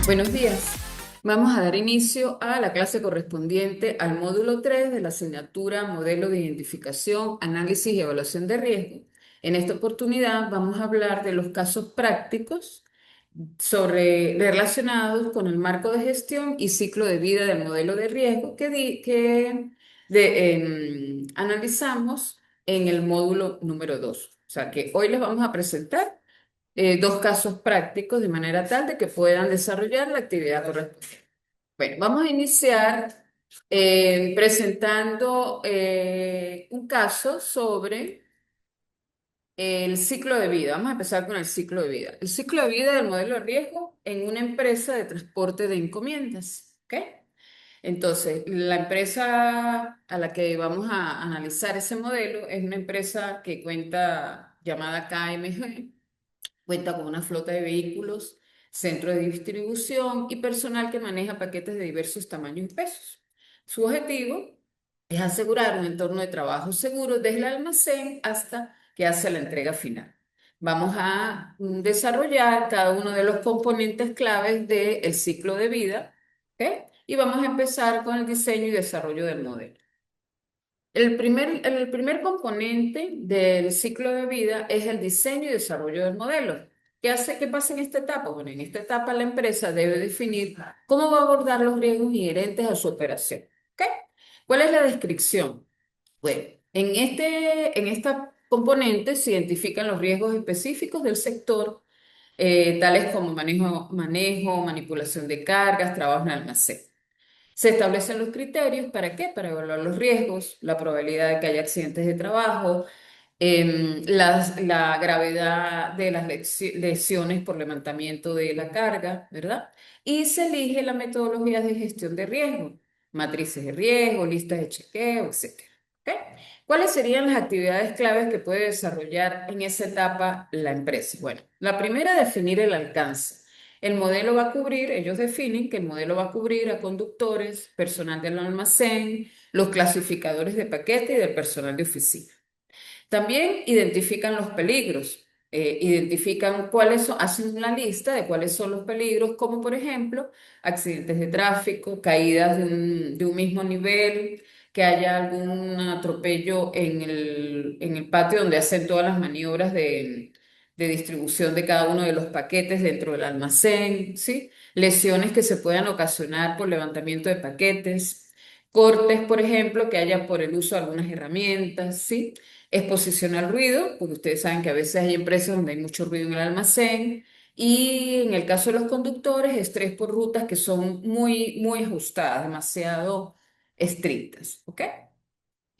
Buenos días. Vamos a dar inicio a la clase correspondiente al módulo 3 de la asignatura Modelo de Identificación, Análisis y Evaluación de Riesgo. En esta oportunidad vamos a hablar de los casos prácticos relacionados con el marco de gestión y ciclo de vida del modelo de riesgo que analizamos en el módulo número 2. O sea que hoy les vamos a presentar dos casos prácticos de manera tal de que puedan desarrollar la actividad correspondiente. Bueno, vamos a iniciar presentando un caso sobre el ciclo de vida. Vamos a empezar con el ciclo de vida. El ciclo de vida del modelo de riesgo en una empresa de transporte de encomiendas. ¿Ok? Entonces, la empresa a la que vamos a analizar ese modelo es una empresa que cuenta, llamada KMG. Cuenta con una flota de vehículos, centro de distribución y personal que maneja paquetes de diversos tamaños y pesos. Su objetivo es asegurar un entorno de trabajo seguro desde el almacén hasta que hace la entrega final. Vamos a desarrollar cada uno de los componentes claves del ciclo de vida, ¿ok? Y vamos a empezar con el diseño y desarrollo del modelo. El primer componente del ciclo de vida es el diseño y desarrollo del modelo. ¿Qué pasa en esta etapa? Bueno, en esta etapa la empresa debe definir cómo va a abordar los riesgos inherentes a su operación. ¿Ok? ¿Cuál es la descripción? Bueno, en esta componente se identifican los riesgos específicos del sector, tales como manejo, manipulación de cargas, trabajo en almacén. Se establecen los criterios, ¿para qué? Para evaluar los riesgos, la probabilidad de que haya accidentes de trabajo, la gravedad de las lesiones por levantamiento de la carga, ¿verdad? Y se elige la metodología de gestión de riesgo, matrices de riesgo, listas de chequeo, etcétera. ¿Ok? ¿Cuáles serían las actividades claves que puede desarrollar en esa etapa la empresa? Bueno, la primera, definir el alcance. El modelo va a cubrir, ellos definen que el modelo va a cubrir a conductores, personal del almacén, los clasificadores de paquete y del personal de oficina. También identifican los peligros, identifican cuáles son, hacen una lista de cuáles son los peligros, como por ejemplo accidentes de tráfico, caídas de un mismo nivel, que haya algún atropello en el patio donde hacen todas las maniobras de distribución de cada uno de los paquetes dentro del almacén, ¿sí? Lesiones que se puedan ocasionar por levantamiento de paquetes, cortes, por ejemplo, que haya por el uso de algunas herramientas, ¿sí? Exposición al ruido, porque ustedes saben que a veces hay empresas donde hay mucho ruido en el almacén. Y en el caso de los conductores, estrés por rutas que son muy, muy ajustadas, demasiado estrictas. ¿Ok?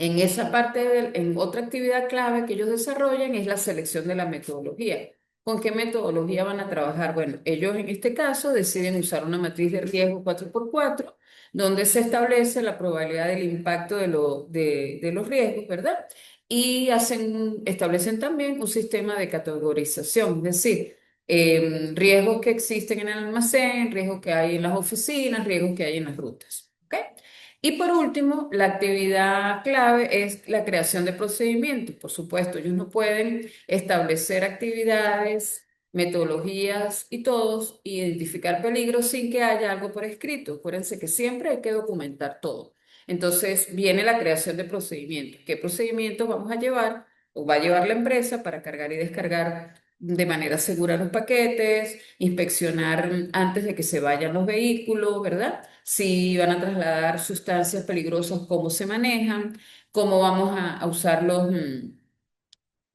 En otra actividad clave que ellos desarrollan es la selección de la metodología. ¿Con qué metodología van a trabajar? Bueno, ellos en este caso deciden usar una matriz de riesgo 4x4, donde se establece la probabilidad del impacto de los riesgos, ¿verdad? Y establecen también un sistema de categorización, es decir, riesgos que existen en el almacén, riesgos que hay en las oficinas, riesgos que hay en las rutas. ¿Ok? Y por último, la actividad clave es la creación de procedimientos. Por supuesto, ellos no pueden establecer actividades, metodologías y todos, identificar peligros sin que haya algo por escrito. Acuérdense que siempre hay que documentar todo. Entonces viene la creación de procedimientos. ¿Qué procedimientos vamos a llevar o va a llevar la empresa para cargar y descargar de manera segura los paquetes, inspeccionar antes de que se vayan los vehículos, ¿verdad? Si van a trasladar sustancias peligrosas, cómo se manejan, cómo vamos a usar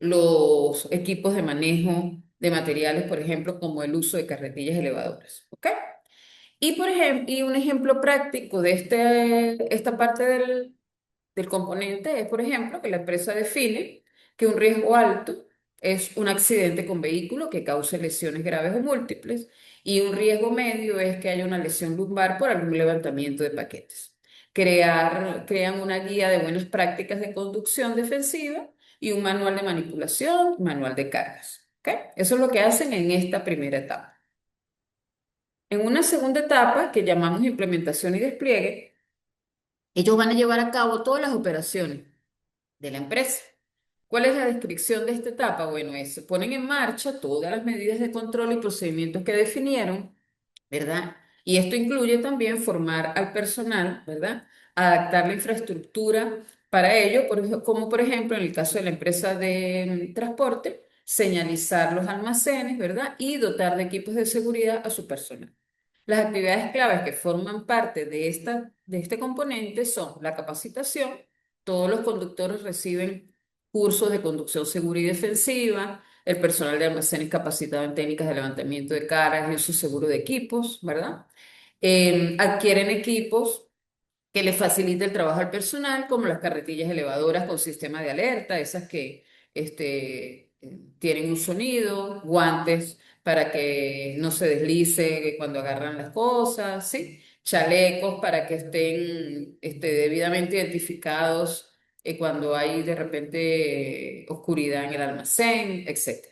los equipos de manejo de materiales, por ejemplo, como el uso de carretillas elevadoras. ¿Ok? Y un ejemplo práctico de esta parte del componente es, por ejemplo, que la empresa define que un riesgo alto es un accidente con vehículo que cause lesiones graves o múltiples, y un riesgo medio es que haya una lesión lumbar por algún levantamiento de paquetes. Crean una guía de buenas prácticas de conducción defensiva y un manual de manipulación, manual de cargas. ¿Ok? Eso es lo que hacen en esta primera etapa. En una segunda etapa, que llamamos implementación y despliegue, ellos van a llevar a cabo todas las operaciones de la empresa. ¿Cuál es la descripción de esta etapa? Bueno, se ponen en marcha todas las medidas de control y procedimientos que definieron, ¿verdad? Y esto incluye también formar al personal, ¿verdad? Adaptar la infraestructura para ello, como por ejemplo en el caso de la empresa de transporte, señalizar los almacenes, ¿verdad? Y dotar de equipos de seguridad a su personal. Las actividades claves que forman parte de este componente son la capacitación. Todos los conductores reciben cursos de conducción segura y defensiva. El personal de almacenes capacitado en técnicas de levantamiento de cargas y uso seguro de equipos, ¿verdad? Adquieren equipos que le facilite el trabajo al personal, como las carretillas elevadoras con sistema de alerta, esas que tienen un sonido, guantes para que no se deslice cuando agarran las cosas, ¿sí? Chalecos para que estén debidamente identificados cuando hay de repente oscuridad en el almacén, etc.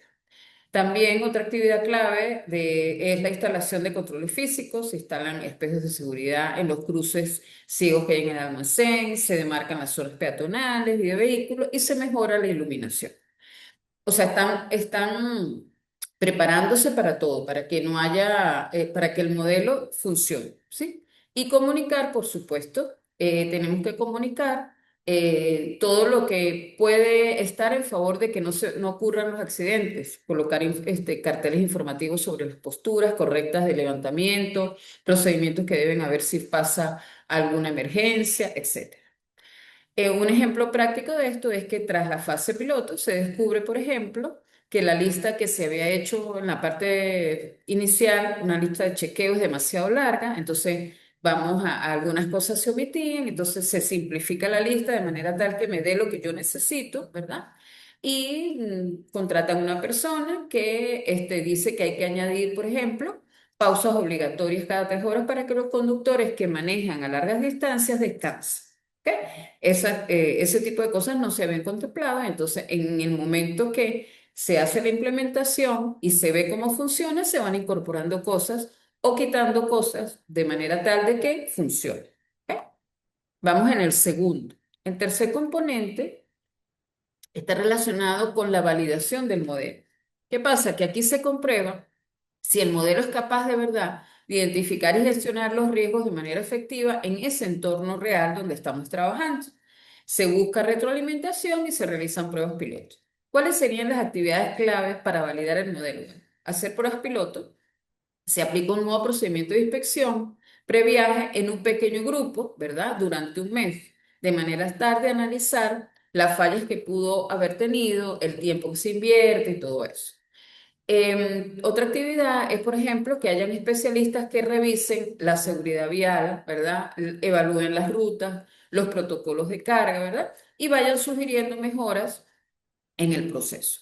También otra actividad clave es la instalación de controles físicos. Se instalan espejos de seguridad en los cruces ciegos que hay en el almacén, se demarcan las zonas peatonales y de vehículos y se mejora la iluminación. O sea, están preparándose para todo, para que no haya, para que el modelo funcione, ¿sí? Y comunicar, por supuesto, tenemos que comunicar todo lo que puede estar en favor de que no ocurran los accidentes, colocar carteles informativos sobre las posturas correctas de levantamiento, procedimientos que deben haber si pasa alguna emergencia, etc. Un ejemplo práctico de esto es que tras la fase piloto se descubre, por ejemplo, que la lista que se había hecho en la parte inicial, una lista de chequeos demasiado larga, entonces a algunas cosas se omitían, entonces se simplifica la lista de manera tal que me dé lo que yo necesito, ¿verdad? Y contratan una persona que dice que hay que añadir, por ejemplo, pausas obligatorias cada 3 horas para que los conductores que manejan a largas distancias descansen. ¿Ok? Ese tipo de cosas no se habían contemplado, entonces en el momento que se hace la implementación y se ve cómo funciona, se van incorporando cosas o quitando cosas de manera tal de que funcione. ¿Ok? Vamos en el segundo. El tercer componente está relacionado con la validación del modelo. ¿Qué pasa? Que aquí se comprueba si el modelo es capaz de verdad de identificar y gestionar los riesgos de manera efectiva en ese entorno real donde estamos trabajando. Se busca retroalimentación y se realizan pruebas piloto. ¿Cuáles serían las actividades claves para validar el modelo? Hacer pruebas piloto, se aplica un nuevo procedimiento de inspección previaje en un pequeño grupo, ¿verdad? Durante un mes, de manera tal de analizar las fallas que pudo haber tenido, el tiempo que se invierte y todo eso. Otra actividad es, por ejemplo, que hayan especialistas que revisen la seguridad vial, ¿verdad? Evalúen las rutas, los protocolos de carga, ¿verdad? Y vayan sugiriendo mejoras en el proceso.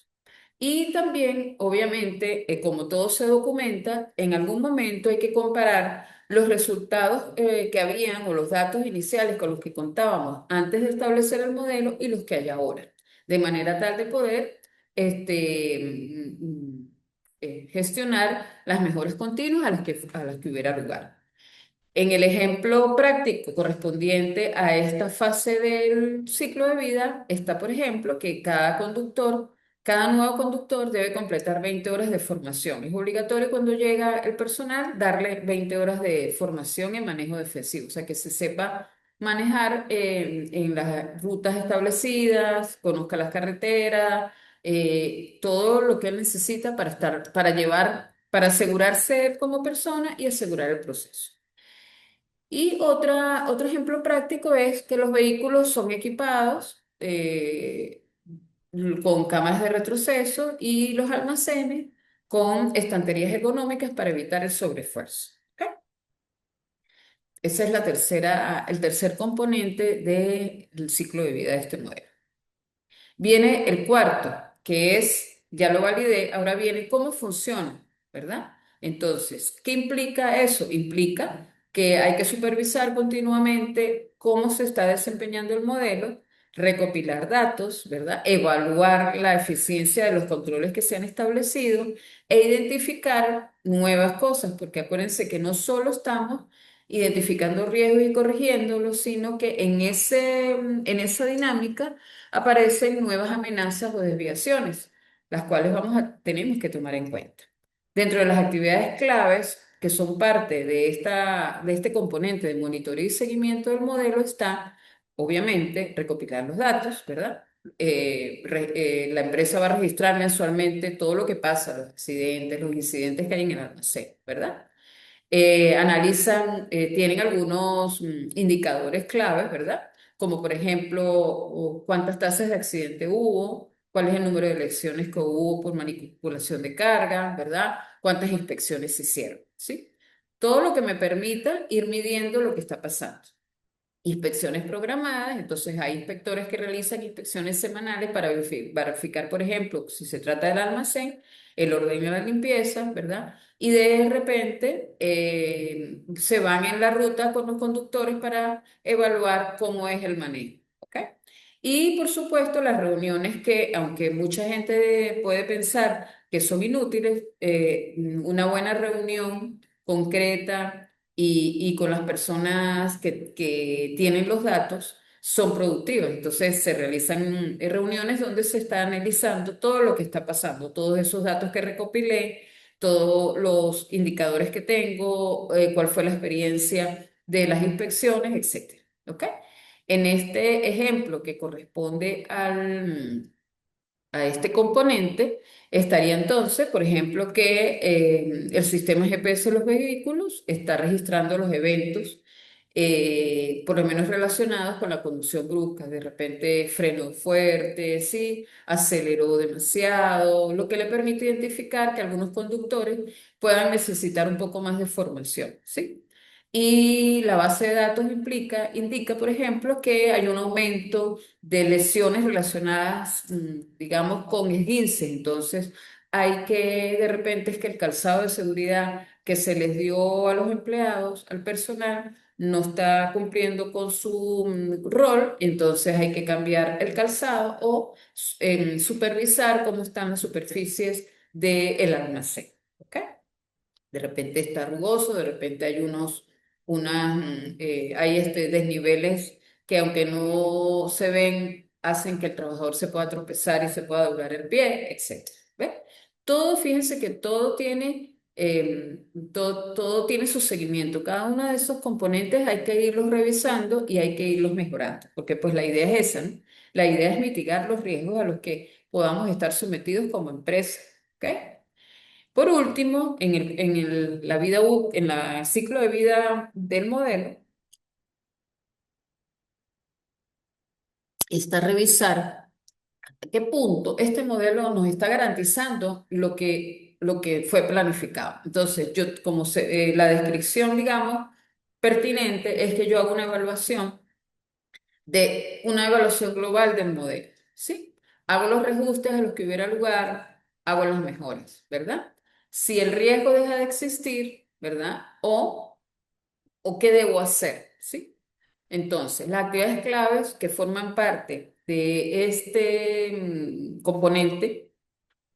Y también, obviamente, como todo se documenta, en algún momento hay que comparar los resultados que habían o los datos iniciales con los que contábamos antes de establecer el modelo y los que hay ahora, de manera tal de poder gestionar las mejoras continuas a las que hubiera lugar. En el ejemplo práctico correspondiente a esta fase del ciclo de vida está, por ejemplo, que cada nuevo conductor debe completar 20 horas de formación. Es obligatorio cuando llega el personal darle 20 horas de formación en manejo defensivo, o sea, que se sepa manejar en las rutas establecidas, conozca las carreteras, todo lo que él necesita para asegurarse como persona y asegurar el proceso. Y otro ejemplo práctico es que los vehículos son equipados con cámaras de retroceso y los almacenes con estanterías ergonómicas para evitar el sobreesfuerzo. ¿Ok? Ese es el tercer componente del ciclo de vida de este modelo. Viene el cuarto, que es, ya lo validé, ahora viene cómo funciona, ¿verdad? Entonces, ¿qué implica eso? Implica que hay que supervisar continuamente cómo se está desempeñando el modelo, recopilar datos, ¿verdad? Evaluar la eficiencia de los controles que se han establecido e identificar nuevas cosas, porque acuérdense que no solo estamos identificando riesgos y corrigiéndolos, sino que en esa dinámica aparecen nuevas amenazas o desviaciones, las cuales tenemos que tomar en cuenta. Dentro de las actividades claves que son parte de de este componente de monitoreo y seguimiento del modelo está, obviamente, recopilar los datos, ¿verdad? La empresa va a registrar mensualmente todo lo que pasa, los incidentes que hay en el almacén, ¿verdad? Tienen algunos indicadores claves, ¿verdad? Como por ejemplo, cuántas tasas de accidente hubo, cuál es el número de lesiones que hubo por manipulación de carga, ¿verdad? Cuántas inspecciones se hicieron, ¿sí? Todo lo que me permita ir midiendo lo que está pasando. Inspecciones programadas, entonces hay inspectores que realizan inspecciones semanales para verificar, por ejemplo, si se trata del almacén, el orden de la limpieza, ¿verdad? Y de repente se van en la ruta con los conductores para evaluar cómo es el manejo, ¿ok? Y por supuesto las reuniones que, aunque mucha gente puede pensar que son inútiles, una buena reunión concreta y con las personas que tienen los datos son productivas. Entonces se realizan reuniones donde se está analizando todo lo que está pasando, todos esos datos que recopilé, todos los indicadores que tengo, cuál fue la experiencia de las inspecciones, etcétera. ¿Ok? En este ejemplo que corresponde a este componente, estaría entonces, por ejemplo, que el sistema GPS de los vehículos está registrando los eventos, por lo menos relacionados con la conducción brusca. De repente frenó fuerte, sí, aceleró demasiado, lo que le permite identificar que algunos conductores puedan necesitar un poco más de formación, ¿sí? Y la base de datos indica, por ejemplo, que hay un aumento de lesiones relacionadas, digamos, con esguinces. Entonces, hay que, de repente, es que el calzado de seguridad que se les dio a los empleados, al personal, no está cumpliendo con su rol, entonces hay que cambiar el calzado o supervisar cómo están las superficies del almacén. ¿Ok? De repente está rugoso, de repente hay hay desniveles que aunque no se ven, hacen que el trabajador se pueda tropezar y se pueda doblar el pie, etcétera. ¿Ve? Todo, fíjense que todo tiene su seguimiento. Cada uno de esos componentes hay que irlos revisando y hay que irlos mejorando, porque pues la idea es esa, ¿no? La idea es mitigar los riesgos a los que podamos estar sometidos como empresa. ¿Ok? Por último, la en el ciclo de vida del modelo, está revisar a qué punto este modelo nos está garantizando lo que fue planificado. Entonces, la descripción, digamos, pertinente es que yo hago una evaluación global del modelo, ¿sí? Hago los reajustes a los que hubiera lugar, hago las mejoras, ¿verdad? Si el riesgo deja de existir, ¿verdad? O qué debo hacer, ¿sí? Entonces, las actividades claves que forman parte de este componente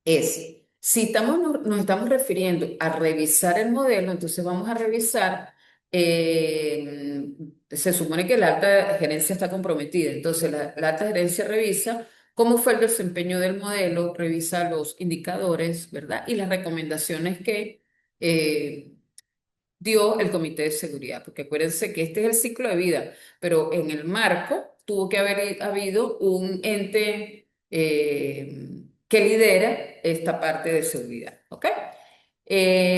es, si nos estamos refiriendo a revisar el modelo, entonces vamos a revisar, se supone que la alta gerencia está comprometida, entonces la alta gerencia revisa cómo fue el desempeño del modelo, revisa los indicadores, ¿verdad? Y las recomendaciones que dio el Comité de Seguridad, porque acuérdense que este es el ciclo de vida, pero en el marco tuvo que haber habido un ente que lidera esta parte de seguridad, ¿ok?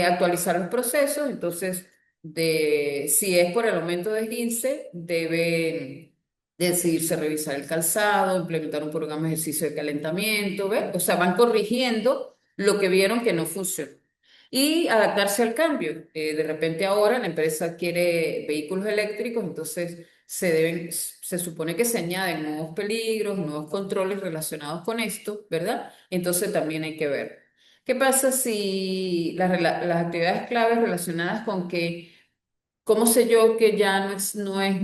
Actualizar los procesos, entonces, si es por el aumento de esguince, debe decidirse revisar el calzado, implementar un programa de ejercicio de calentamiento, ¿ves? O sea, van corrigiendo lo que vieron que no funcionó y adaptarse al cambio. De repente ahora la empresa quiere vehículos eléctricos, entonces se supone que se añaden nuevos peligros, nuevos controles relacionados con esto, ¿verdad? Entonces también hay que ver. ¿Qué pasa si las actividades claves relacionadas con que ¿cómo sé yo que ya no es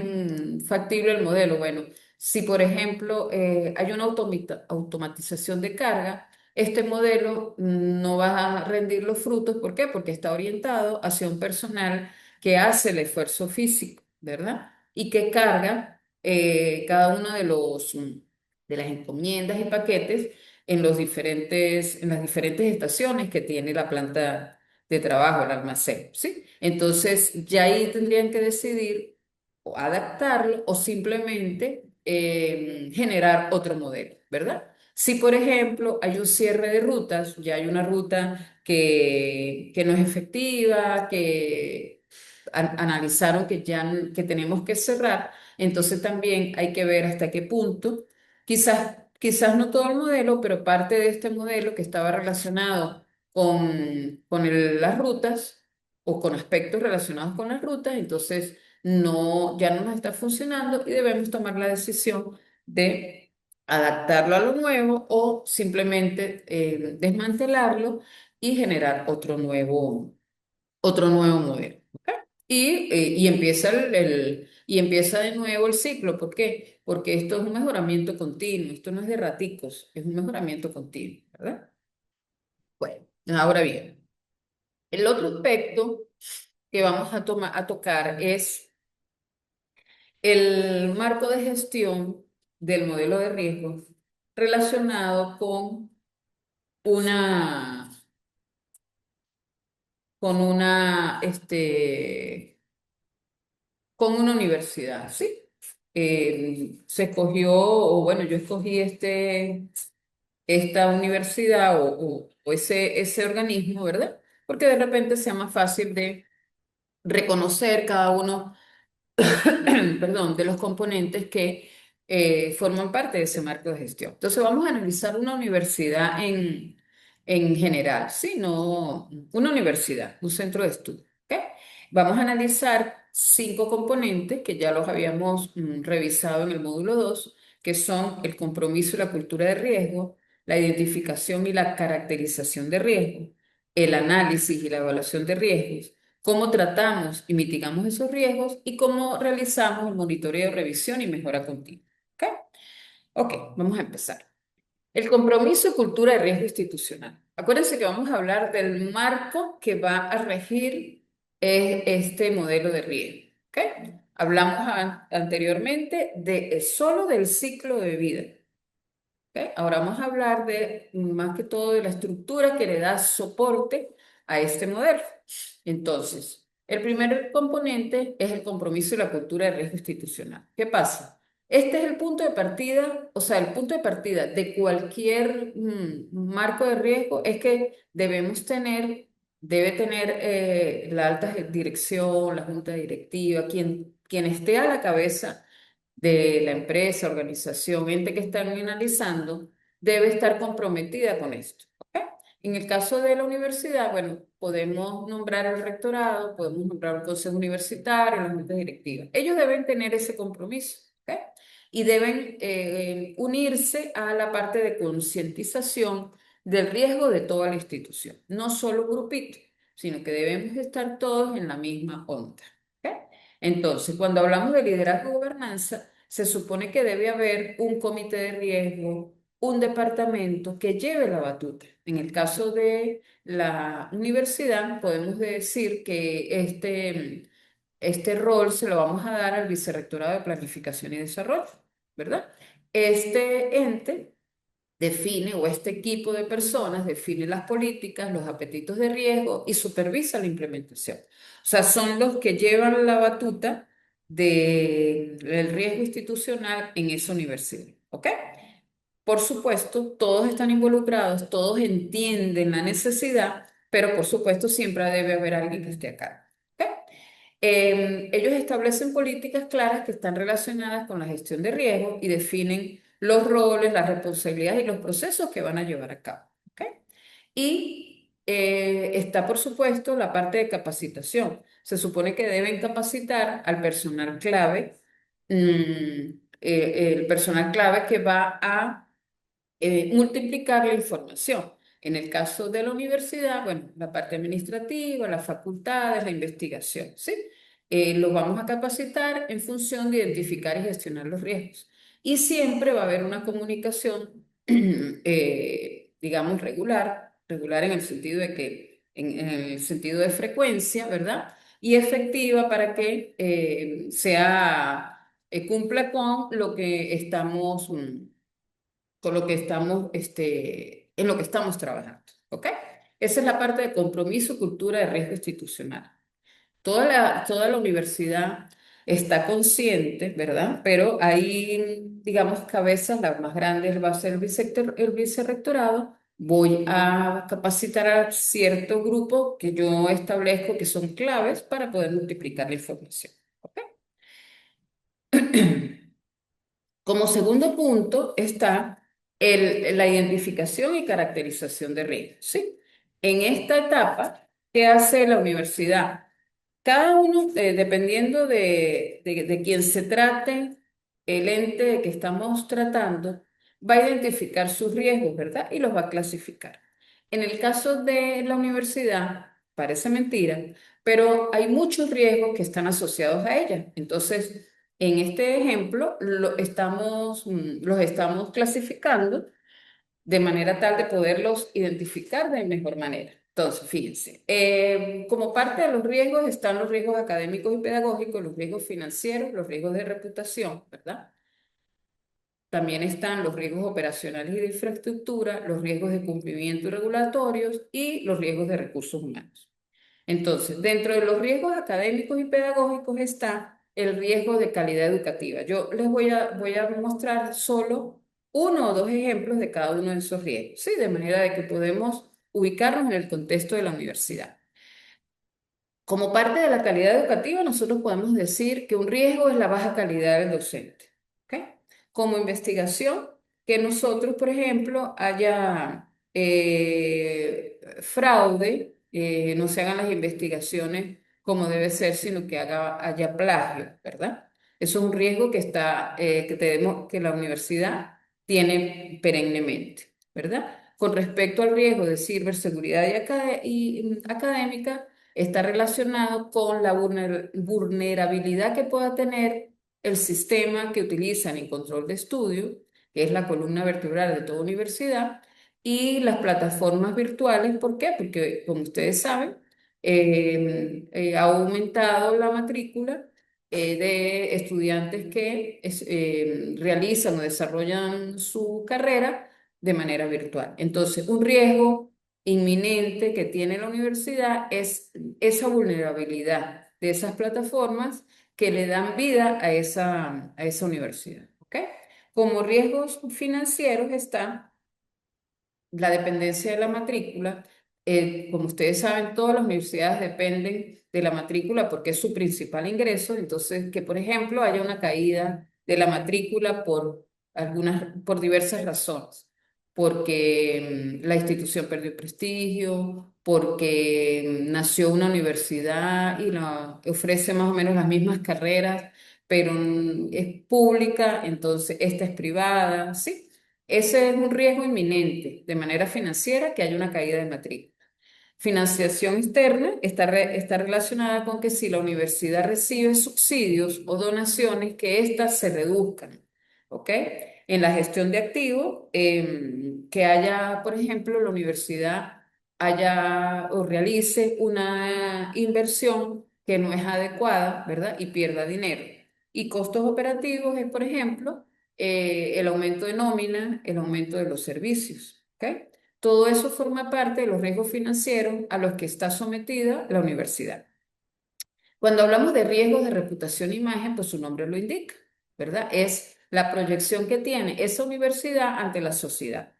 factible el modelo? Bueno, si por ejemplo hay una automatización de carga, este modelo no va a rendir los frutos. ¿Por qué? Porque está orientado hacia un personal que hace el esfuerzo físico, ¿verdad? Y que carga cada uno de las encomiendas y paquetes en las diferentes estaciones que tiene la planta de trabajo, el almacén, ¿sí? Entonces, ya ahí tendrían que decidir o adaptarlo o simplemente generar otro modelo, ¿verdad? Si, por ejemplo, hay un cierre de rutas, ya hay una ruta que no es efectiva, que analizaron que ya que tenemos que cerrar, entonces también hay que ver hasta qué punto, quizás no todo el modelo, pero parte de este modelo que estaba relacionado las rutas o con aspectos relacionados con las rutas, entonces ya no nos está funcionando y debemos tomar la decisión de adaptarlo a lo nuevo o simplemente desmantelarlo y generar otro nuevo modelo. ¿Ok? Y empieza y empieza de nuevo el ciclo. ¿Por qué? Porque esto es un mejoramiento continuo, esto no es de raticos, es un mejoramiento continuo, ¿verdad? Bueno, ahora bien, el otro aspecto que vamos a tocar es el marco de gestión del modelo de riesgo relacionado una, con con una universidad, ¿sí? Se escogió, o bueno, yo escogí esta universidad o ese organismo, ¿verdad? Porque de repente sea más fácil de reconocer cada uno perdón, de los componentes que forman parte de ese marco de gestión. Entonces vamos a analizar una universidad en general, ¿sí? No, una universidad, un centro de estudio. ¿Ok? Vamos a analizar 5 componentes que ya los habíamos revisado en el módulo 2, que son el compromiso y la cultura de riesgo, la identificación y la caracterización de riesgo, el análisis y la evaluación de riesgos, cómo tratamos y mitigamos esos riesgos y cómo realizamos el monitoreo, revisión y mejora continua. ¿Ok? Ok, vamos a empezar. El compromiso y cultura de riesgo institucional. Acuérdense que vamos a hablar del marco que va a regir este modelo de riesgo. ¿Ok? Hablamos anteriormente solo del ciclo de vida. ¿Ok? Ahora vamos a hablar más que todo de la estructura que le da soporte a este modelo. Entonces, el primer componente es el compromiso y la cultura de riesgo institucional. ¿Qué pasa? Este es el punto de partida, o sea, el punto de partida de cualquier marco de riesgo es que debe tener la alta dirección, la junta directiva, quien esté a la cabeza de la empresa, organización, ente que están analizando, debe estar comprometida con esto. ¿Ok? En el caso de la universidad, bueno, podemos nombrar al rectorado, podemos nombrar al consejo universitario, las juntas directivas. Ellos deben tener ese compromiso. ¿Ok? Y deben unirse a la parte de concientización del riesgo de toda la institución, no solo grupitos, sino que debemos estar todos en la misma onda. ¿Ok? Entonces, cuando hablamos de liderazgo y gobernanza, se supone que debe haber un comité de riesgo, un departamento que lleve la batuta. En el caso de la universidad, podemos decir que este rol se lo vamos a dar al Vicerrectorado de Planificación y Desarrollo, ¿verdad? Este ente define, o este equipo de personas define las políticas, los apetitos de riesgo y supervisa la implementación. O sea, son los que llevan la batuta del riesgo institucional en esa universidad. ¿Ok? Por supuesto, todos están involucrados, todos entienden la necesidad, pero por supuesto siempre debe haber alguien que esté acá. ¿Ok? Ellos establecen políticas claras que están relacionadas con la gestión de riesgos y definen los roles, las responsabilidades y los procesos que van a llevar a cabo. ¿Ok? Y está, por supuesto, la parte de capacitación. Se supone que deben capacitar al personal clave, el personal clave que va a multiplicar la información. En el caso de la universidad, bueno, la parte administrativa, las facultades, la investigación, ¿sí? Los vamos a capacitar en función de identificar y gestionar los riesgos. Y siempre va a haber una comunicación, digamos, regular en el sentido de en el sentido de frecuencia, ¿verdad? Y efectiva para que cumpla con lo que estamos en lo que estamos trabajando. ¿Ok? Esa es la parte de compromiso, cultura de riesgo institucional. Toda la universidad está consciente, ¿verdad? Pero hay, digamos, cabezas, la más grande va a ser el vicerrectorado. Voy a capacitar a cierto grupo que yo establezco que son claves para poder multiplicar la información. ¿Ok? Como segundo punto está la identificación y caracterización de riesgos, ¿sí? En esta etapa, ¿qué hace la universidad? Cada uno, dependiendo de quién se trate, el ente que estamos tratando, va a identificar sus riesgos, ¿verdad? Y los va a clasificar. En el caso de la universidad, parece mentira, pero hay muchos riesgos que están asociados a ella. Entonces, en este ejemplo, los estamos clasificando de manera tal de poderlos identificar de mejor manera. Entonces, fíjense, como parte de los riesgos están los riesgos académicos y pedagógicos, los riesgos financieros, los riesgos de reputación, ¿verdad? También están los riesgos operacionales y de infraestructura, los riesgos de cumplimiento y regulatorios y los riesgos de recursos humanos. Entonces, dentro de los riesgos académicos y pedagógicos está el riesgo de calidad educativa. Yo les voy a mostrar solo uno o dos ejemplos de cada uno de esos riesgos, ¿sí? De manera de que podemos ubicarnos en el contexto de la universidad. Como parte de la calidad educativa, nosotros podemos decir que un riesgo es la baja calidad del docente. ¿Ok? Como investigación, que nosotros, por ejemplo, haya fraude, no se hagan las investigaciones como debe ser, sino que haya plagio, ¿verdad? Eso es un riesgo que la universidad tiene perennemente, ¿verdad? Con respecto al riesgo de ciberseguridad académica, está relacionado con la vulnerabilidad que pueda tener el sistema que utilizan en control de estudio, que es la columna vertebral de toda universidad, y las plataformas virtuales. ¿Por qué? Porque, como ustedes saben, ha aumentado la matrícula de estudiantes que realizan o desarrollan su carrera de manera virtual. Entonces, un riesgo inminente que tiene la universidad es esa vulnerabilidad de esas plataformas que le dan vida a esa universidad. ¿Ok? Como riesgos financieros está la dependencia de la matrícula. Como ustedes saben, todas las universidades dependen de la matrícula porque es su principal ingreso. Entonces, que por ejemplo haya una caída de la matrícula por diversas razones. Porque la institución perdió prestigio, porque nació una universidad y ofrece más o menos las mismas carreras, pero es pública, entonces esta es privada, ¿sí? Ese es un riesgo inminente de manera financiera que haya una caída de matrícula. Financiación externa está relacionada con que si la universidad recibe subsidios o donaciones, que éstas se reduzcan. ¿Ok? En la gestión de activos, que haya, por ejemplo, la universidad haya o realice una inversión que no es adecuada, ¿verdad? Y pierda dinero. Y costos operativos es, por ejemplo, el aumento de nómina, el aumento de los servicios. ¿Ok? Todo eso forma parte de los riesgos financieros a los que está sometida la universidad. Cuando hablamos de riesgos de reputación e imagen, pues su nombre lo indica, ¿verdad? Es la proyección que tiene esa universidad ante la sociedad.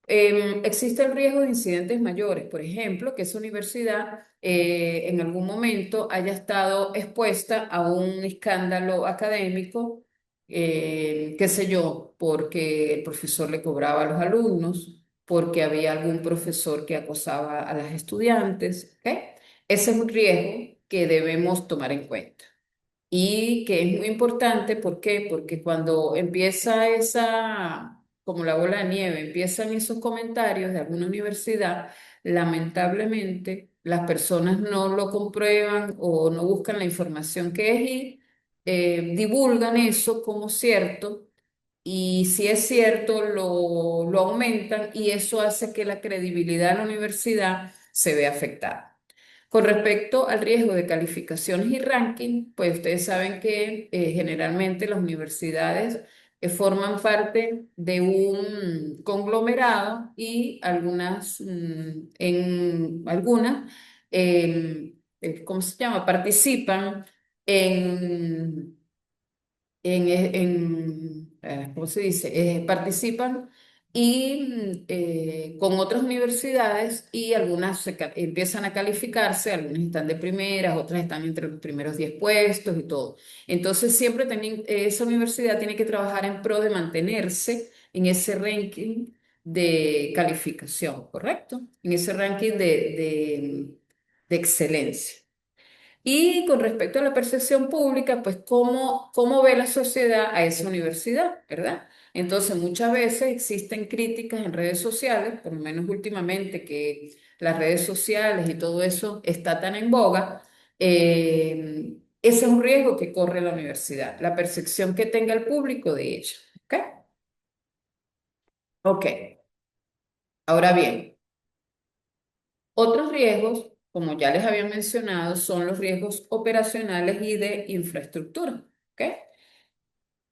Existe el riesgo de incidentes mayores, por ejemplo, que esa universidad en algún momento haya estado expuesta a un escándalo académico, qué sé yo, porque el profesor le cobraba a los alumnos, porque había algún profesor que acosaba a las estudiantes, ¿ok? Ese es un riesgo que debemos tomar en cuenta y que es muy importante. ¿Por qué? Porque cuando empieza como la bola de nieve, empiezan esos comentarios de alguna universidad, lamentablemente las personas no lo comprueban o no buscan la información que es y divulgan eso como cierto. Y si es cierto, lo aumentan y eso hace que la credibilidad de la universidad se vea afectada. Con respecto al riesgo de calificaciones y ranking, pues ustedes saben que generalmente las universidades forman parte de un conglomerado y ¿cómo se llama? Participan en ¿cómo se dice? Participan con otras universidades y algunas empiezan a calificarse, algunas están de primeras, otras están entre los primeros 10 puestos y todo. Entonces siempre esa universidad tiene que trabajar en pro de mantenerse en ese ranking de calificación, ¿correcto? En ese ranking de excelencia. Y con respecto a la percepción pública, pues cómo ve la sociedad a esa universidad, ¿verdad? Entonces, muchas veces existen críticas en redes sociales, por lo menos últimamente que las redes sociales y todo eso está tan en boga, ese es un riesgo que corre la universidad, la percepción que tenga el público de ella. ¿Ok? Ok. Ahora bien, otros riesgos, como ya les había mencionado, son los riesgos operacionales y de infraestructura. ¿Ok?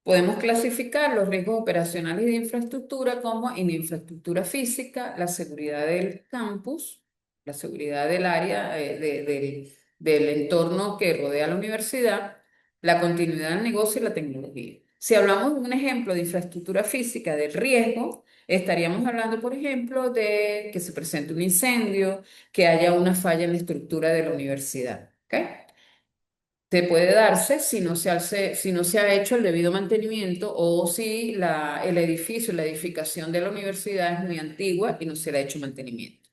Podemos clasificar los riesgos operacionales y de infraestructura como en infraestructura física, la seguridad del campus, la seguridad del área, del entorno que rodea la universidad, la continuidad del negocio y la tecnología. Si hablamos de un ejemplo de infraestructura física del riesgo, estaríamos hablando, por ejemplo, de que se presente un incendio, que haya una falla en la estructura de la universidad. ¿Ok? Te puede darse si no se ha hecho el debido mantenimiento o si el edificio, la edificación de la universidad es muy antigua y no se le ha hecho mantenimiento.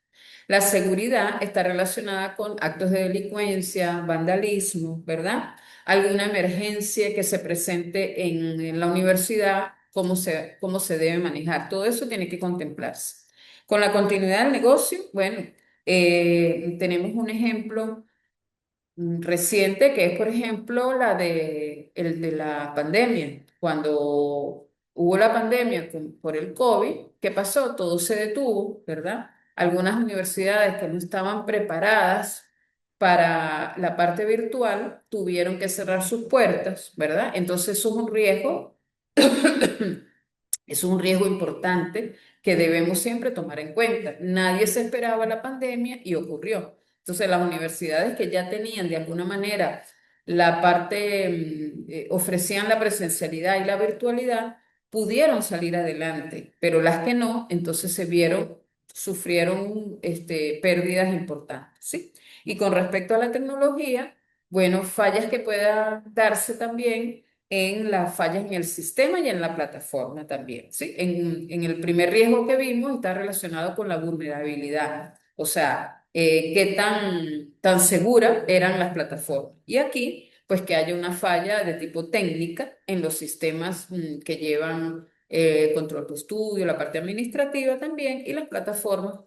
La seguridad está relacionada con actos de delincuencia, vandalismo, ¿verdad? Alguna emergencia que se presente en la universidad, cómo se debe manejar. Todo eso tiene que contemplarse. Con la continuidad del negocio, bueno, tenemos un ejemplo reciente, que es, por ejemplo, el de la pandemia. Cuando hubo la pandemia por el COVID, ¿qué pasó? Todo se detuvo, ¿verdad? Algunas universidades que no estaban preparadas para la parte virtual tuvieron que cerrar sus puertas, ¿verdad? Entonces eso es un riesgo es un riesgo importante que debemos siempre tomar en cuenta. Nadie se esperaba la pandemia y ocurrió. Entonces, las universidades que ya tenían de alguna manera ofrecían la presencialidad y la virtualidad, pudieron salir adelante, pero las que no, entonces sufrieron pérdidas importantes, ¿sí? Y con respecto a la tecnología, bueno, fallas que puedan darse también en las fallas en el sistema y en la plataforma también, ¿sí? En el primer riesgo que vimos está relacionado con la vulnerabilidad, o sea, qué tan seguras eran las plataformas. Y aquí, pues que haya una falla de tipo técnica en los sistemas que llevan control de estudio, la parte administrativa también, y las plataformas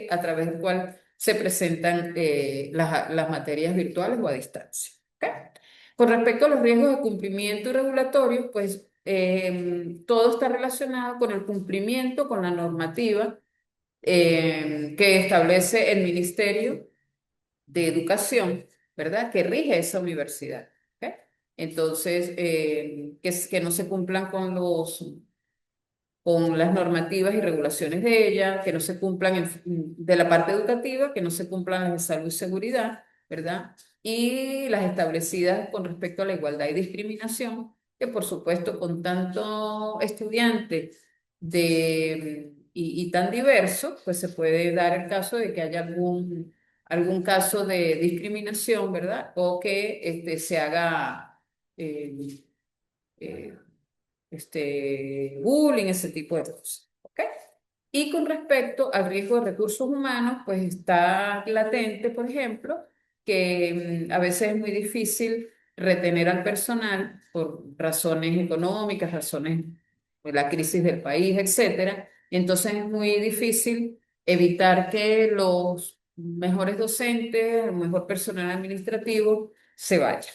a través del cual se presentan las materias virtuales o a distancia. ¿Ok? Con respecto a los riesgos de cumplimiento y regulatorio, pues todo está relacionado con el cumplimiento, con la normativa que establece el Ministerio de Educación, ¿verdad? Que rige esa universidad. ¿Ok? Entonces, que no se cumplan con las normativas y regulaciones de ella, que no se cumplan de la parte educativa, que no se cumplan las de salud y seguridad, ¿verdad? Y las establecidas con respecto a la igualdad y discriminación, que por supuesto con tanto estudiante y tan diverso, pues se puede dar el caso de que haya algún caso de discriminación, ¿verdad? O que se haga eh, eh, bullying, ese tipo de cosas. ¿Ok? Y con respecto al riesgo de recursos humanos, pues está latente, por ejemplo, que a veces es muy difícil retener al personal por razones económicas, razones de la crisis del país, etcétera. Entonces es muy difícil evitar que los mejores docentes, el mejor personal administrativo se vayan.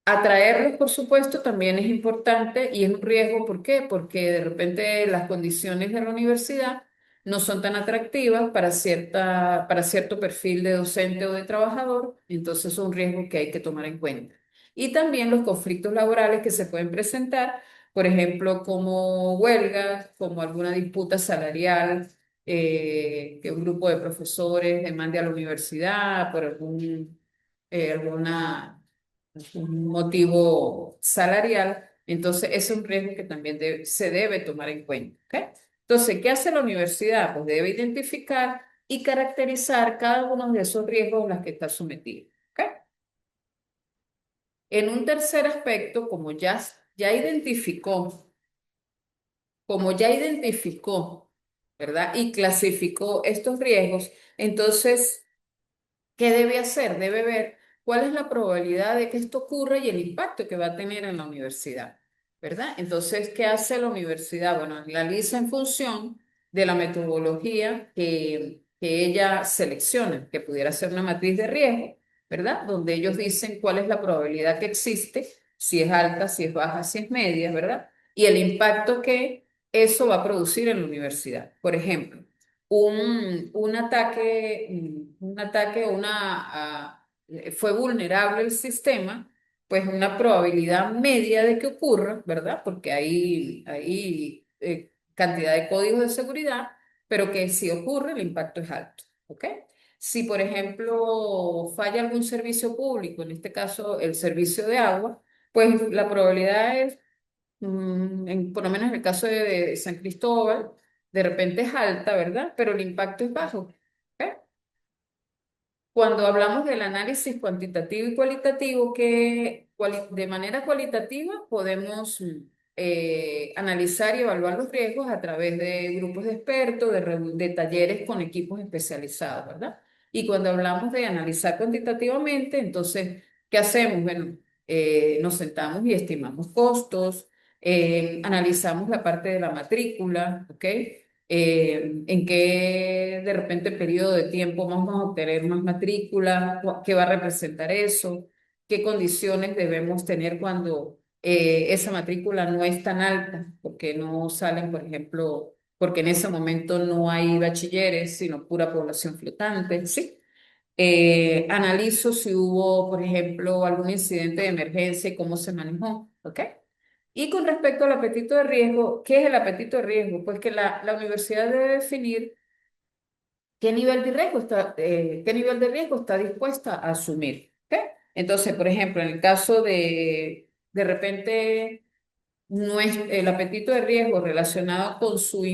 Atraerlos, por supuesto, también es importante y es un riesgo. ¿Por qué? Porque de repente las condiciones de la universidad no son tan atractivas para cierto perfil de docente o de trabajador, entonces es un riesgo que hay que tomar en cuenta. Y también los conflictos laborales que se pueden presentar Por ejemplo, como huelgas, como alguna disputa salarial, que un grupo de profesores demande a la universidad por alguna un motivo salarial, entonces es un riesgo que también se debe tomar en cuenta. ¿Ok? Entonces, ¿qué hace la universidad? Pues debe identificar y caracterizar cada uno de esos riesgos a los que está sometido. ¿Ok? En un tercer aspecto, ya identificó, como ya identificó, ¿verdad? Y clasificó estos riesgos, entonces ¿qué debe hacer? Debe ver cuál es la probabilidad de que esto ocurra y el impacto que va a tener en la universidad, ¿verdad? Entonces, ¿qué hace la universidad? Bueno, analiza en función de la metodología que ella selecciona, que pudiera ser una matriz de riesgo, ¿verdad? Donde ellos dicen cuál es la probabilidad que existe, si es alta, si es baja, si es media, ¿verdad? Y el impacto que eso va a producir en la universidad. Por ejemplo, un ataque o fue vulnerable el sistema, pues una probabilidad media de que ocurra, ¿verdad? Porque hay cantidad de códigos de seguridad, pero que si ocurre el impacto es alto, ¿ok? Si, por ejemplo, falla algún servicio público, en este caso el servicio de agua, pues la probabilidad es por lo menos en el caso de San Cristóbal, de repente es alta, ¿verdad? Pero el impacto es bajo. ¿Ok? Cuando hablamos del análisis cuantitativo y cualitativo, de manera cualitativa podemos analizar y evaluar los riesgos a través de grupos de expertos, de talleres con equipos especializados, ¿verdad? Y cuando hablamos de analizar cuantitativamente, entonces, ¿qué hacemos? Bueno, nos sentamos y estimamos costos, analizamos la parte de la matrícula, ¿ok? En qué de repente periodo de tiempo vamos a obtener más matrícula, qué va a representar eso, qué condiciones debemos tener cuando esa matrícula no es tan alta, porque no salen, por ejemplo, porque en ese momento no hay bachilleres, sino pura población flotante, ¿sí? Analizo si hubo, por ejemplo, algún incidente de emergencia y cómo se manejó, ¿ok? Y con respecto al apetito de riesgo, ¿qué es el apetito de riesgo? Pues que la universidad debe definir qué nivel de riesgo está dispuesta a asumir. ¿Ok? Entonces, por ejemplo, en el caso de repente, no es el apetito de riesgo relacionado con su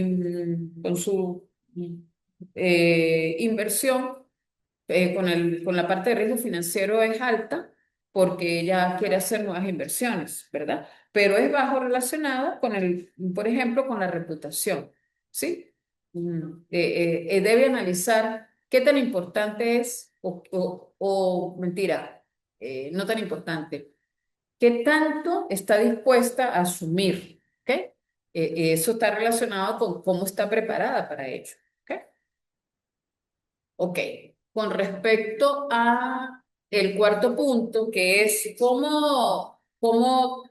inversión con la parte de riesgo financiero es alta porque ella quiere hacer nuevas inversiones, ¿verdad? Pero es bajo relacionado por ejemplo, con la reputación, ¿sí? Debe analizar qué tan importante es mentira, no tan importante, qué tanto está dispuesta a asumir, ¿ok? Eso está relacionado con cómo está preparada para ello, ¿ok? Ok, con respecto a el cuarto punto, que es cómo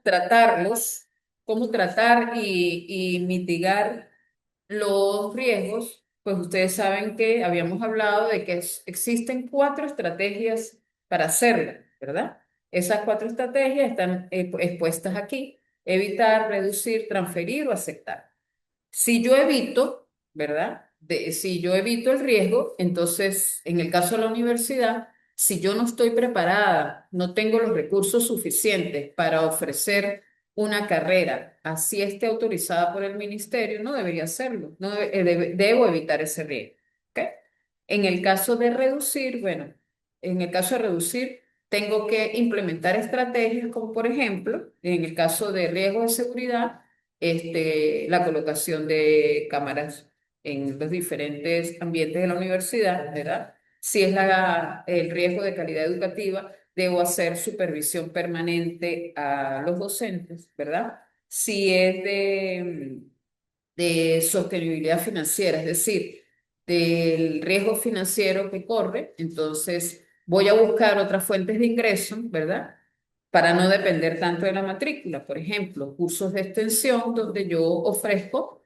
tratarlos, cómo tratar y mitigar los riesgos, pues ustedes saben que habíamos hablado de que existen cuatro estrategias para hacerlo, ¿verdad? Esas cuatro estrategias están expuestas aquí: evitar, reducir, transferir o aceptar. Si yo evito, ¿verdad? Si yo evito el riesgo, entonces, en el caso de la universidad, si yo no estoy preparada, no tengo los recursos suficientes para ofrecer una carrera, así esté autorizada por el ministerio, no debería hacerlo. No debo evitar ese riesgo. ¿Ok? En el caso de reducir, bueno, en el caso de reducir, tengo que implementar estrategias como, por ejemplo, en el caso de riesgo de seguridad, la colocación de cámaras en los diferentes ambientes de la universidad, ¿verdad? Si es el riesgo de calidad educativa, debo hacer supervisión permanente a los docentes, ¿verdad? Si es de sostenibilidad financiera, es decir, del riesgo financiero que corre, entonces voy a buscar otras fuentes de ingreso, ¿verdad? Para no depender tanto de la matrícula. Por ejemplo, cursos de extensión donde yo ofrezco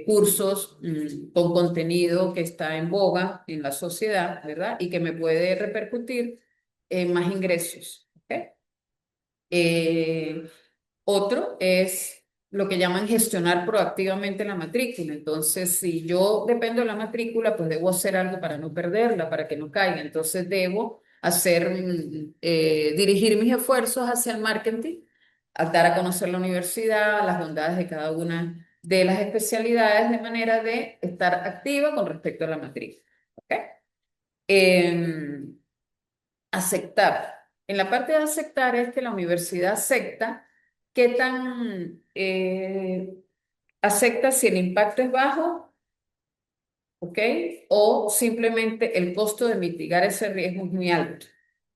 cursos con contenido que está en boga en la sociedad, ¿verdad? Y que me puede repercutir en más ingresos. ¿Ok? Otro es lo que llaman gestionar proactivamente la matrícula. Entonces, si yo dependo de la matrícula, pues debo hacer algo para no perderla, para que no caiga. Entonces, debo hacer, dirigir mis esfuerzos hacia el marketing, a dar a conocer la universidad, las bondades de cada una de las especialidades, de manera de estar activa con respecto a la matrícula. ¿Ok? Em, Aceptar. En la parte de aceptar es que la universidad acepta qué tan acepta si el impacto es bajo, ¿ok? O simplemente el costo de mitigar ese riesgo es muy alto.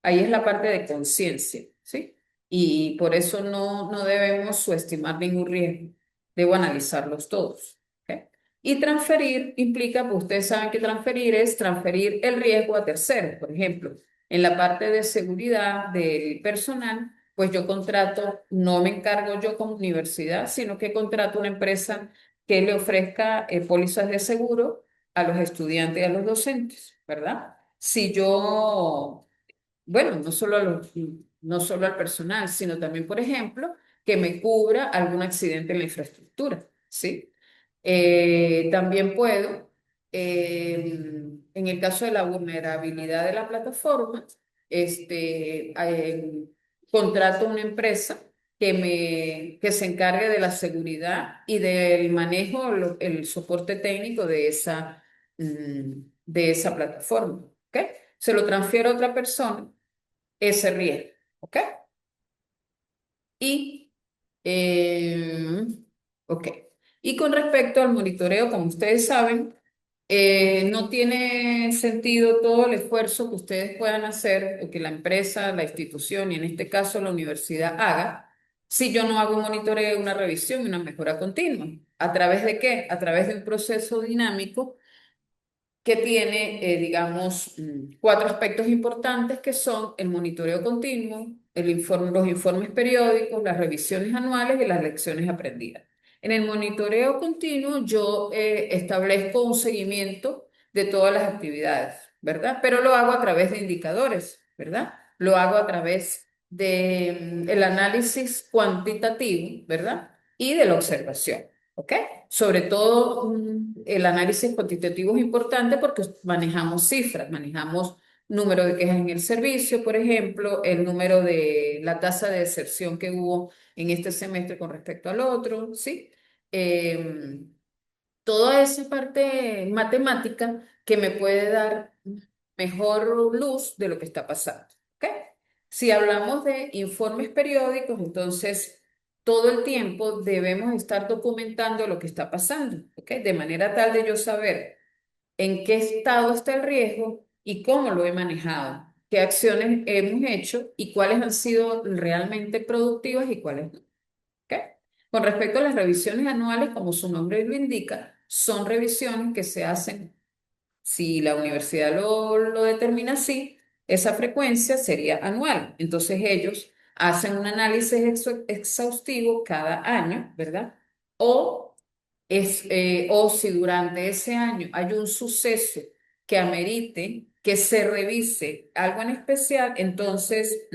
Ahí es la parte de conciencia, ¿sí? Y por eso no debemos subestimar ningún riesgo. Debo analizarlos todos, ¿ok? Y transferir implica, pues ustedes saben que transferir es transferir el riesgo a terceros. Por ejemplo, en la parte de seguridad del personal, pues yo contrato, no me encargo yo como universidad, sino que contrato una empresa que le ofrezca pólizas de seguro a los estudiantes y a los docentes, ¿verdad? Si yo, bueno, no solo al personal, sino también, por ejemplo, que me cubra algún accidente en la infraestructura, ¿sí? También puedo, en el caso de la vulnerabilidad de la plataforma, contrato una empresa que se encargue de la seguridad y del manejo, el soporte técnico de esa plataforma, ¿ok? Se lo transfiero a otra persona, ese riesgo, ¿ok? Y, eh, ok. Y con respecto al monitoreo, como ustedes saben, no tiene sentido todo el esfuerzo que ustedes puedan hacer, o que la empresa, la institución y en este caso la universidad haga, si yo no hago un monitoreo, una revisión y una mejora continua. ¿A través de qué? A través de un proceso dinámico que tiene, digamos, cuatro aspectos importantes que son el monitoreo continuo, los informes periódicos, las revisiones anuales y las lecciones aprendidas. En el monitoreo continuo yo establezco un seguimiento de todas las actividades, ¿verdad? Pero lo hago a través de indicadores, ¿verdad? Lo hago a través de el análisis cuantitativo, ¿verdad? Y de la observación. ¿Ok? Sobre todo, el análisis cuantitativo es importante porque manejamos cifras, manejamos número de quejas en el servicio, por ejemplo, el número de la tasa de deserción que hubo en este semestre con respecto al otro, ¿sí? Em, Toda esa parte matemática que me puede dar mejor luz de lo que está pasando. ¿Ok? Si hablamos de informes periódicos, entonces todo el tiempo debemos estar documentando lo que está pasando, ¿ok? De manera tal de yo saber en qué estado está el riesgo y cómo lo he manejado, qué acciones hemos hecho y cuáles han sido realmente productivas y cuáles no. ¿Ok? Con respecto a las revisiones anuales, como su nombre lo indica, son revisiones que se hacen, si la universidad lo determina así, esa frecuencia sería anual. Entonces ellos hacen un análisis exhaustivo cada año, ¿verdad? O, o si durante ese año hay un suceso que amerite que se revise algo en especial, entonces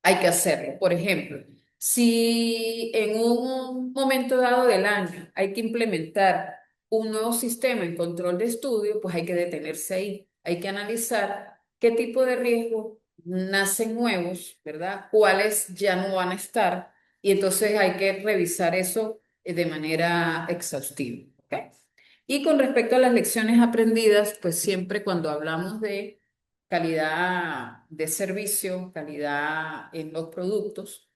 hay que hacerlo. Por ejemplo, si en un momento dado del año hay que implementar un nuevo sistema en control de estudio, pues hay que detenerse ahí. Hay que analizar qué tipo de riesgos nacen nuevos, ¿verdad? Cuáles ya no van a estar. Y entonces hay que revisar eso de manera exhaustiva. ¿Ok? Y con respecto a las lecciones aprendidas, pues siempre cuando hablamos de calidad de servicio, calidad en los productos,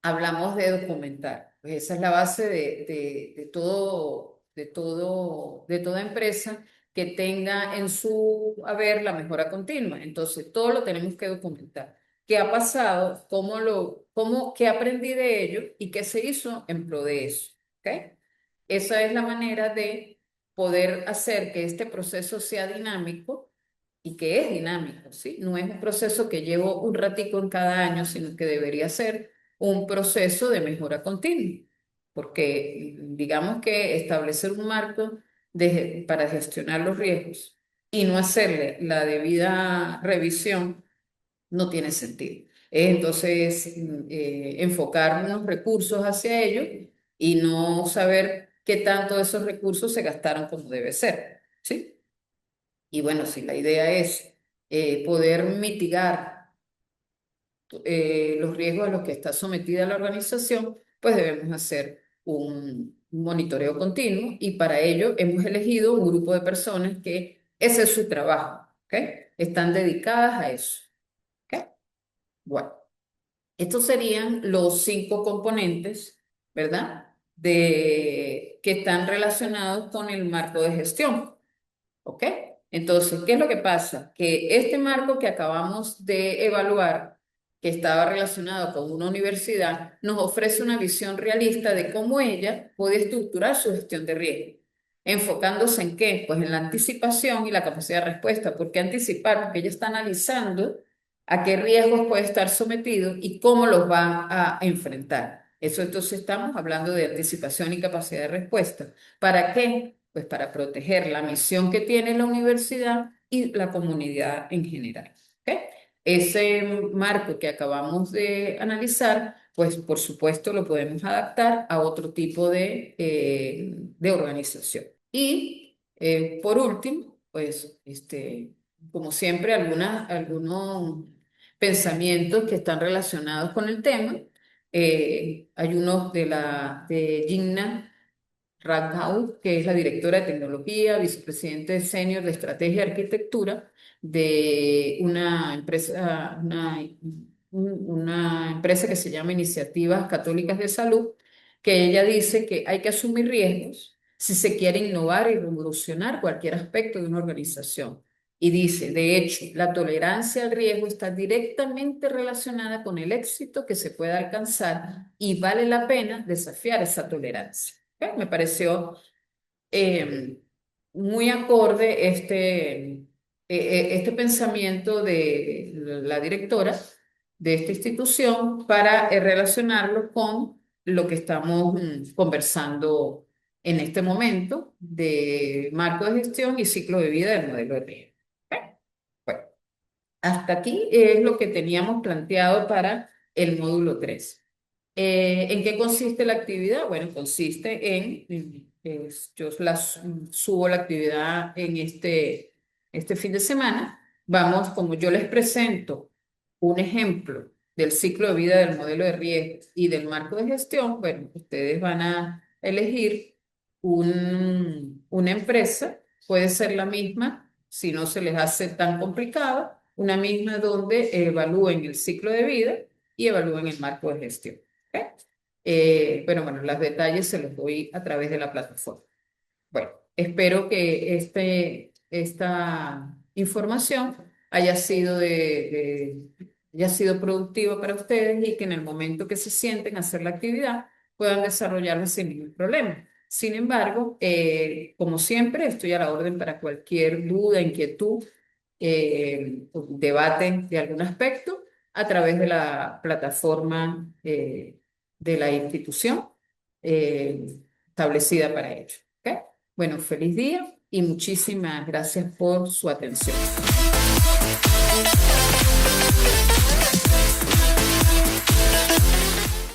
hablamos de documentar. Pues esa es la base de toda empresa que tenga en su haber la mejora continua. Entonces, todo lo tenemos que documentar. ¿Qué ha pasado? ¿Qué aprendí de ello? ¿Y qué se hizo en pro de eso? ¿Ok? Esa es la manera de poder hacer que este proceso sea dinámico y que es dinámico, ¿sí? No es un proceso que llevo un ratico en cada año, sino que debería ser un proceso de mejora continua, porque digamos que establecer un marco para gestionar los riesgos y no hacerle la debida revisión no tiene sentido. Entonces, enfocar unos recursos hacia ello y no saber qué tanto de esos recursos se gastaron como debe ser, ¿sí? Y bueno, si la idea es poder mitigar los riesgos a los que está sometida la organización, pues debemos hacer un monitoreo continuo y para ello hemos elegido un grupo de personas que ese es su trabajo, ¿ok? Están dedicadas a eso, ¿ok? Bueno, estos serían los 5 componentes, ¿verdad? Que están relacionados con el marco de gestión. ¿Ok? Entonces, ¿qué es lo que pasa? Que este marco que acabamos de evaluar, que estaba relacionado con una universidad, nos ofrece una visión realista de cómo ella puede estructurar su gestión de riesgo. ¿Enfocándose en qué? Pues en la anticipación y la capacidad de respuesta. ¿Por qué anticipar? Porque ella está analizando a qué riesgos puede estar sometido y cómo los va a enfrentar. Eso entonces estamos hablando de anticipación y capacidad de respuesta. ¿Para qué? Pues para proteger la misión que tiene la universidad y la comunidad en general. ¿Ok? Ese marco que acabamos de analizar, pues por supuesto lo podemos adaptar a otro tipo de organización. Y por último, pues como siempre, algunos pensamientos que están relacionados con el tema. Hay unos de Gina Raghav, que es la directora de tecnología, vicepresidente senior de estrategia y arquitectura de una empresa que se llama Iniciativas Católicas de Salud, que ella dice que hay que asumir riesgos si se quiere innovar y revolucionar cualquier aspecto de una organización. Y dice, de hecho, la tolerancia al riesgo está directamente relacionada con el éxito que se puede alcanzar y vale la pena desafiar esa tolerancia. Me pareció eh, muy acorde este pensamiento de la directora de esta institución para relacionarlo con lo que estamos conversando en este momento de marco de gestión y ciclo de vida del modelo de riesgo. Bueno, hasta aquí es lo que teníamos planteado para el módulo 3. ¿En qué consiste la actividad? Bueno, consiste yo subo la actividad en este fin de semana. Vamos, como yo les presento un ejemplo del ciclo de vida del modelo de riesgo y del marco de gestión, bueno, ustedes van a elegir una empresa, puede ser la misma, si no se les hace tan complicado, una misma donde evalúen el ciclo de vida y evalúen el marco de gestión. ¿Ok? Pero bueno, los detalles se los doy a través de la plataforma. Bueno, espero que esta información haya sido productiva para ustedes y que en el momento que se sienten a hacer la actividad puedan desarrollarla sin ningún problema. Sin embargo, como siempre, estoy a la orden para cualquier duda, inquietud, debate de algún aspecto a través de la plataforma de la institución eh, establecida para ello. ¿Ok? Bueno, feliz día y muchísimas gracias por su atención.